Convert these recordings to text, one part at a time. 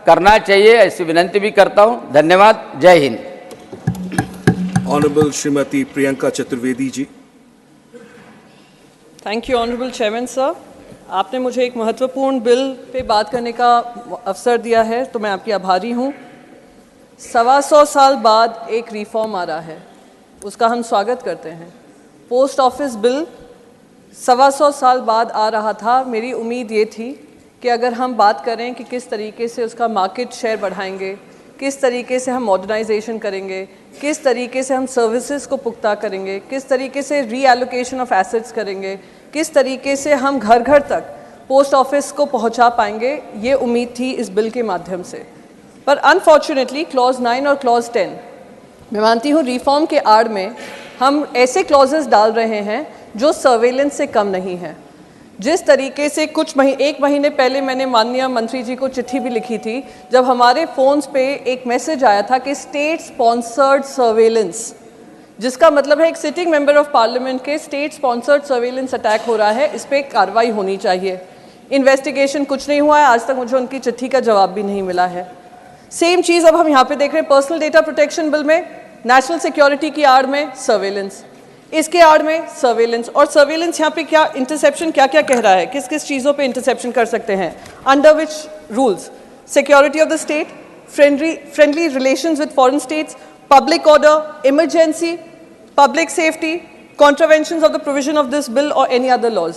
करना चाहिए, ऐसी विनंती भी करता हूं। धन्यवाद। जय Hind. Honourable Shrimati Priyanka Chaturvedi ji. Thank you honourable chairman sir. आपने मुझे एक महत्वपूर्ण बिल पे बात करने का अवसर दिया है, तो मैं आपकी आभारी हूँ। 125 साल बाद एक रिफॉर्म आ रहा है, उसका हम स्वागत करते हैं। पोस्ट ऑफिस बिल 125 साल बाद आ रहा था। मेरी उम्मीद ये थी कि अगर हम बात करें कि किस तरीके से उसका मार्केट शेयर बढ़ाएंगे, किस तरीके से हम मॉडर्नाइजेशन करेंगे, किस तरीके से हम सर्विसेज को पुख्ता करेंगे, किस तरीके से रीएलोकेशन ऑफ एसेट्स करेंगे, किस तरीके से हम घर घर तक पोस्ट ऑफिस को पहुंचा पाएंगे, ये उम्मीद थी इस बिल के माध्यम से। पर अनफॉर्चुनेटली क्लॉज 9 और क्लॉज 10, मैं मानती हूँ रिफॉर्म के आड़ में हम ऐसे क्लॉजेस डाल रहे हैं जो सर्वेलेंस से कम नहीं है। जिस तरीके से एक महीने पहले मैंने माननीय मंत्री जी को चिट्ठी भी लिखी थी, जब हमारे फ़ोन्स पे एक मैसेज आया था कि स्टेट स्पॉन्सर्ड सर्वेलेंस, जिसका मतलब है एक सिटिंग मेंबर ऑफ पार्लियामेंट के स्टेट स्पॉन्सर्ड सर्वेलेंस अटैक हो रहा है, इस पर कार्रवाई होनी चाहिए। इन्वेस्टिगेशन कुछ नहीं हुआ है, आज तक मुझे उनकी चिट्ठी का जवाब भी नहीं मिला है। सेम चीज़ अब हम यहाँ पे देख रहे हैं पर्सनल डेटा प्रोटेक्शन बिल में, नेशनल सिक्योरिटी की आड़ में सर्वेलेंस, इसके आड़ में सर्वेलेंस। और सर्वेलेंस यहाँ पे क्या इंटरसेप्शन क्या क्या कह रहा है, किस किस चीज़ों पे इंटरसेप्शन कर सकते हैं, under which rules, security of the state, friendly relations with foreign states, public order, emergency, public safety, contraventions of the provision of this bill और एनी अदर लॉज।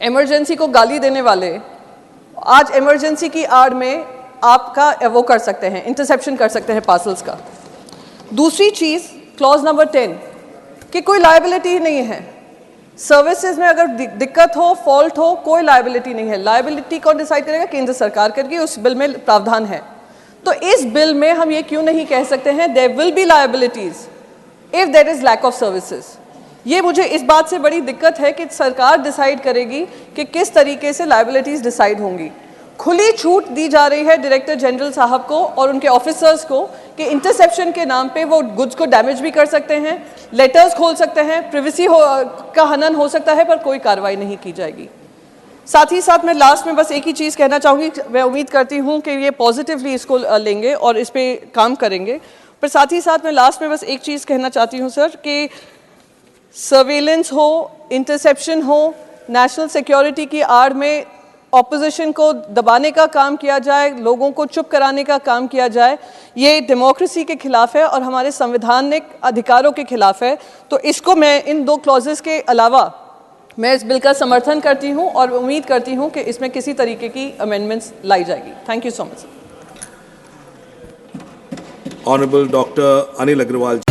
इमरजेंसी को गाली देने वाले आज इमरजेंसी की आड़ में आपका वो कर सकते हैं, इंटरसेप्शन कर सकते हैं पार्सल्स का। दूसरी चीज़ क्लॉज नंबर 10 कि कोई लायबिलिटी नहीं है सर्विसेज में, अगर दिक्कत हो, फॉल्ट हो, कोई लायबिलिटी नहीं है। लायबिलिटी कौन डिसाइड करेगा? केंद्र सरकार करेगी, उस बिल में प्रावधान है। तो इस बिल में हम ये क्यों नहीं कह सकते हैं there will be liabilities if there is lack of services? ये मुझे इस बात से बड़ी दिक्कत है कि सरकार डिसाइड करेगी कि किस तरीके से लायबिलिटीज डिसाइड होंगी। खुली छूट दी जा रही है डायरेक्टर जनरल साहब को और उनके ऑफिसर्स को कि इंटरसेप्शन के नाम पे वो गुड्स को डैमेज भी कर सकते हैं, लेटर्स खोल सकते हैं, प्रिवेसी का हनन हो सकता है, पर कोई कार्रवाई नहीं की जाएगी। साथ ही साथ मैं लास्ट में बस एक ही चीज़ कहना चाहूँगी, मैं उम्मीद करती हूँ कि ये पॉजिटिवली इसको लेंगे और इस पर काम करेंगे। पर साथ ही साथ मैं लास्ट में बस एक चीज़ कहना चाहती हूँ सर कि सर्वेलेंस हो, इंटरसेप्शन हो, नेशनल सिक्योरिटी की आड़ में ऑपोजिशन को दबाने का काम किया जाए, लोगों को चुप कराने का काम किया जाए, ये डेमोक्रेसी के खिलाफ है और हमारे संवैधानिक अधिकारों के खिलाफ है। तो इसको मैं इन दो क्लॉजेस के अलावा मैं इस बिल का समर्थन करती हूँ और उम्मीद करती हूँ कि इसमें किसी तरीके की अमेंडमेंट्स लाई जाएगी। Thank you so much. Honourable doctor Anil Agarwal.